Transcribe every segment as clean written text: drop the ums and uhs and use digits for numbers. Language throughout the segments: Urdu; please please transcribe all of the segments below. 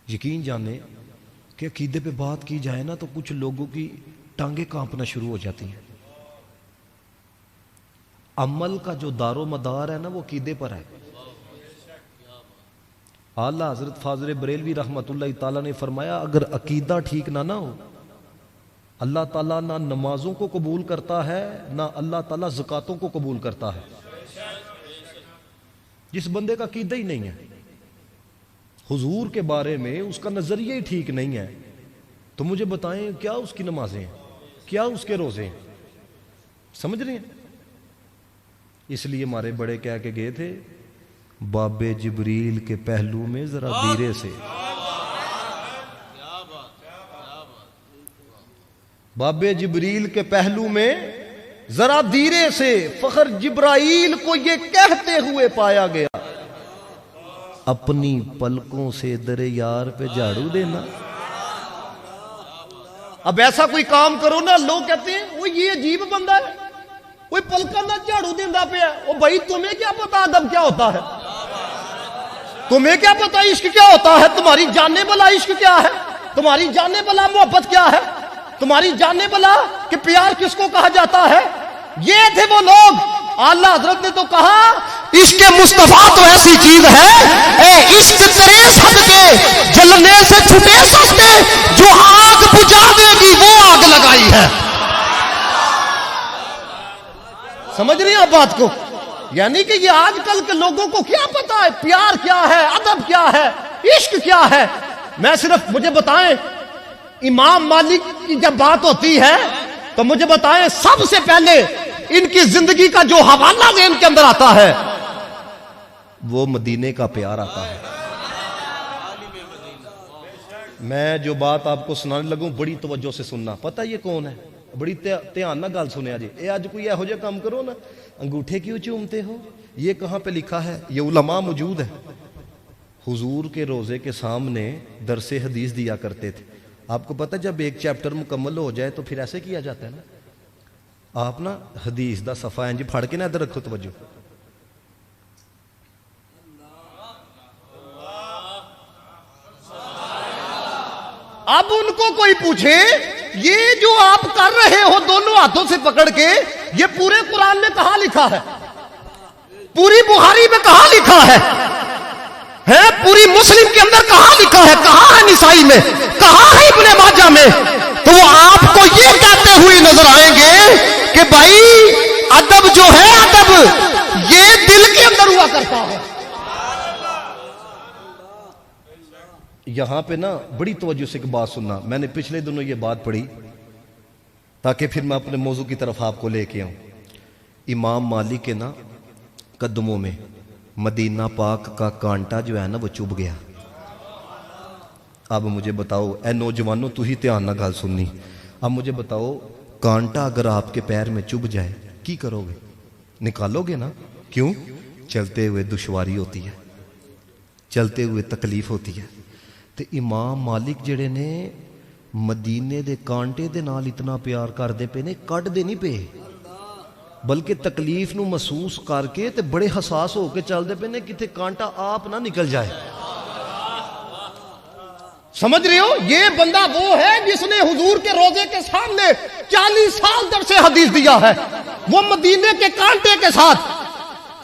یقین جانے کہ عقیدے پہ بات کی جائے نا تو کچھ لوگوں کی ٹانگیں کانپنا شروع ہو جاتی ہیں. عمل کا جو دار و مدار ہے نا وہ عقیدے پر ہے. اعلیٰ حضرت فاضل بریلوی رحمۃ اللہ تعالیٰ نے فرمایا اگر عقیدہ ٹھیک نہ ہو اللہ تعالیٰ نہ نمازوں کو قبول کرتا ہے نہ اللہ تعالیٰ زکاتوں کو قبول کرتا ہے. جس بندے کا عقیدہ ہی نہیں ہے, حضور کے بارے میں اس کا نظریہ ہی ٹھیک نہیں ہے, تو مجھے بتائیں کیا اس کی نمازیں ہیں, کیا اس کے روزے ہیں؟ سمجھ رہے ہیں؟ اس لیے ہمارے بڑے کہہ کے گئے تھے باب جبریل کے پہلو میں ذرا دھیرے سے, باب جبریل کے پہلو میں ذرا دھیرے سے فخر جبرائیل کو یہ کہتے ہوئے پایا گیا اپنی پلکوں سے در یار پہ جھاڑو دینا. اب ایسا کوئی کام کرو نا, لوگ کہتے ہیں وہ یہ عجیب بندہ ہے, کوئی پلکوں نہ جھاڑو دینا پہ ہے. وہ بھائی تمہیں کیا پتا ادب کیا ہوتا ہے, تمہیں کیا پتا عشق کیا ہوتا ہے, تمہاری جاننے والا عشق کیا ہے, تمہاری جاننے والا محبت کیا ہے, تمہاری جاننے والا کہ پیار کس کو کہا جاتا ہے. یہ تھے وہ لوگ. اعلیٰ حضرت نے تو کہا عشق مصطفیٰ تو ایسی چیز ہے اے عشق تیرے صدقے جلنے سے چھٹے سستے, جو آگ بجھا دے گی وہ آگ لگائی ہے. سمجھ رہی ہیں آپ بات کو؟ یعنی کہ یہ آج کل کے لوگوں کو کیا پتا ہے پیار کیا ہے, ادب کیا ہے, عشق کیا ہے. میں صرف مجھے بتائیں امام مالک کی جب بات ہوتی ہے تو مجھے بتائیں سب سے پہلے ان کی زندگی کا جو حوالہ ذہن کے اندر آتا ہے وہ مدینے کا پیار آتا ہے. میں جو بات آپ کو سنانے لگوں بڑی توجہ سے سننا. پتہ یہ کون ہے؟ بڑی دھیان نہ گل سنیا جی. اے آج کوئی ایہو جے کام کرو نا, انگوٹھے کیوں چومتے ہو, یہ کہاں پہ لکھا ہے؟ یہ علماء موجود ہے. حضور کے روزے کے سامنے درس حدیث دیا کرتے تھے. آپ کو پتہ جب ایک چیپٹر مکمل ہو جائے تو پھر ایسے کیا جاتا ہے نا, آپ نا حدیث دا صفحہ انج پھڑ کے نا ادھر رکھو توجہ. اب ان کو کوئی پوچھے یہ جو آپ کر رہے ہو دونوں ہاتھوں سے پکڑ کے, یہ پورے قرآن میں کہاں لکھا ہے, پوری بخاری میں کہاں لکھا ہے, پوری مسلم کے اندر کہاں لکھا ہے, کہاں ہے نسائی میں, کہاں ہے ابن ماجہ میں؟ تو وہ آپ کو یہ کہتے ہوئے نظر آئیں گے کہ بھائی ادب جو ہے ادب یہ دل کے اندر ہوا کرتا ہے. یہاں پہ نا بڑی توجہ سے ایک بات سننا. میں نے پچھلے دنوں یہ بات پڑھی تاکہ پھر میں اپنے موضوع کی طرف آپ کو لے کے آؤں. امام مالک کے نا قدموں میں مدینہ پاک کا کانٹا جو ہے نا وہ چبھ گیا. اب مجھے بتاؤ اے نوجوانوں, تو ہی دھیان نہ گل سننی. اب مجھے بتاؤ کانٹا اگر آپ کے پیر میں چبھ جائے کی کرو گے؟ نکالو گے نا. کیوں؟ چلتے ہوئے دشواری ہوتی ہے, چلتے ہوئے تکلیف ہوتی ہے. تو امام مالک جڑے نے مدینے دے کانٹے دے نال اتنا پیار کر دے پے نے, کٹ دے نہیں پے, بلکہ تکلیف نو محسوس کر کے تے بڑے حساس ہو کے چل دے پے نے کتے کانٹا آپ نہ نکل جائے. سمجھ رہے ہو؟ یہ بندہ وہ ہے جس نے حضور کے روزے کے سامنے 40 سال درس حدیث دیا ہے, وہ مدینے کے کانٹے کے ساتھ.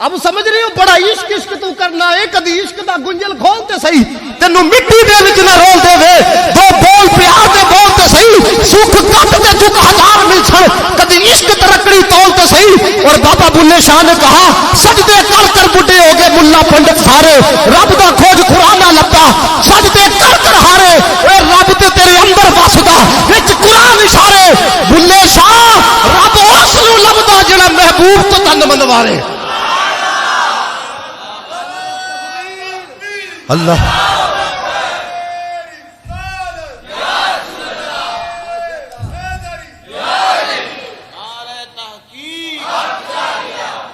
اب سمجھ رہے ہو بڑا عشق عشق تو کرنا ہے, کدی عشق دا گنجل کھولتے صحیح تینوں مٹی دے وچ نہ رول دے وے, دو بول پیار دے بولتے صحیح سکھ کٹ تے چک ہزار مل چھڑ, کدی عشق ترکڑی تولتے صحیح. اور بابا بلے شاہ نے کہا سجدے کر کر بڈھے ہو گئے ملا پنڈت سارے, رب دا کھوج قرآن نہ لبا, سجدے کر کر ہارے اے رب تے تیرے اندر وسدا وچ قرآن اشارے. بلے شاہ رب اس نوں لبدا جڑا محبوب تو تن منوارے. اللہ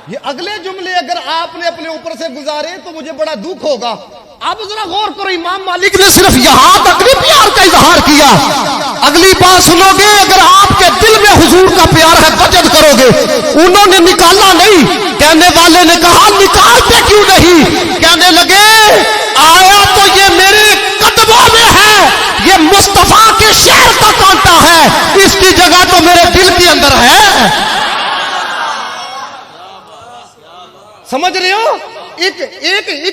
یہ اگلے جملے اگر آپ نے اپنے اوپر سے گزارے تو مجھے بڑا دکھ ہوگا. اب ذرا غور کرو, امام مالک نے صرف یہاں تک نہیں پیار کا اظہار کیا. اگلی بات سنو گے, اگر آپ کے دل میں حضور کا پیار ہے بچت کرو گے. انہوں نے نکالا نہیں, کہنے والے نے کہا نکالتے کیوں نہیں, کہنے لگے آیا تو یہ میرے قدموں میں ہے اس کی جگہ تو میرے دل کے اندر ہے. سمجھ رہے ہو؟ ایک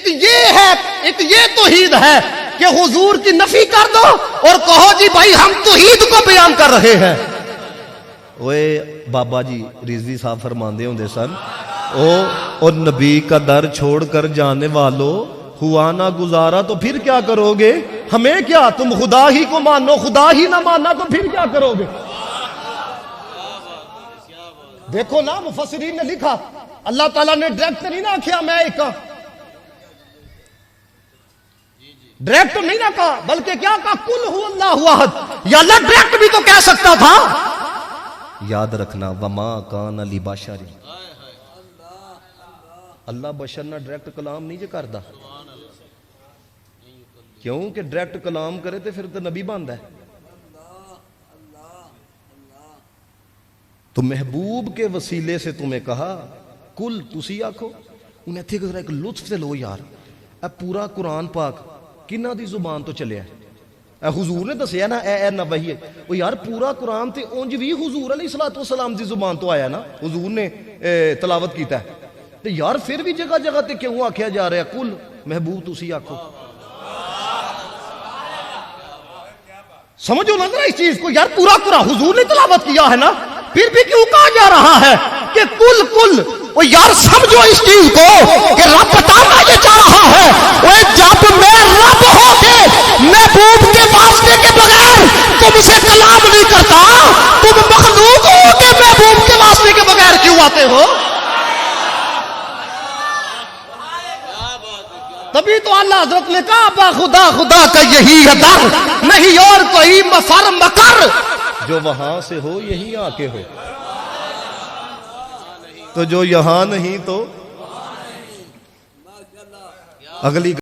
یہ ہے، ایک یہ توحید ہے کہ حضور کی نفی کر دو اور کہو جی بھائی ہم توحید کو بیان کر رہے ہیں. اوے بابا جی رضوی صاحب فرماندے ہوندے سن، او نبی کا در چھوڑ کر جانے والوں، ہوا نہ گزارا تو پھر کیا کرو گے؟ ہمیں کیا، تم خدا ہی کو مانو، خدا ہی نہ ماننا تو پھر کیا کرو گے؟ دیکھو نا مفسرین نے لکھا، اللہ تعالیٰ نے ڈائریکٹ نہیں نہ کیا میں ایک ڈائریکٹ نہیں نہ کہا، بلکہ کیا کہا؟ قل هو اللہ احد. یا اللہ ڈائریکٹ بھی تو کہہ سکتا تھا. یاد رکھنا وما کان لبشر، اللہ بشر نہ ڈائریکٹ کلام نہیں کردا. کیوں کہ ڈائریکٹ کلام کرے تو پھر تو نبی بنتا ہے. تو محبوب کے وسیلے سے تمہیں کہا کل تسی آکھو. انہیں تھے کہ ایک لطف سے لو یار، اے پورا قرآن پاک کنہ دی زبان تو چلے ہے؟ اے حضور نے دسیا نا، اے نبی ہے وہ یار، پورا قرآن تے اونج بھی حضور علیہ الصلوۃ والسلام دی زبان تو آیا نا، حضور نے تلاوت کیتا ہے. تو یار پھر بھی جگہ جگہ تے کیوں آکھیا جا رہا ہے کل محبوب تسی آکھو؟ سمجھو نا ذرا اس چیز کو یار، پورا قرآن حضور نے تلاوت کیا ہے نا، پھر بھی کیوں کہا جا رہا ہے کہ کل کل؟ وہ یار سمجھو اس چیز کو کہ رب بتانا یہ چاہ رہا ہے، وہ جب میں رب ہو کے محبوب کے واسطے کے بغیر تم سے کلام نہیں کرتا، تم مخلوق ہو کے محبوب کے واسطے کے بغیر کیوں آتے ہو؟ تبھی تو اللہ حضرت نے کہا با خدا خدا کا یہی ہے در، نہیں اور کوئی مفر مکر، جو وہاں سے ہو یہی آ کے ہو. تو جو یہاں نہیں تو اگلی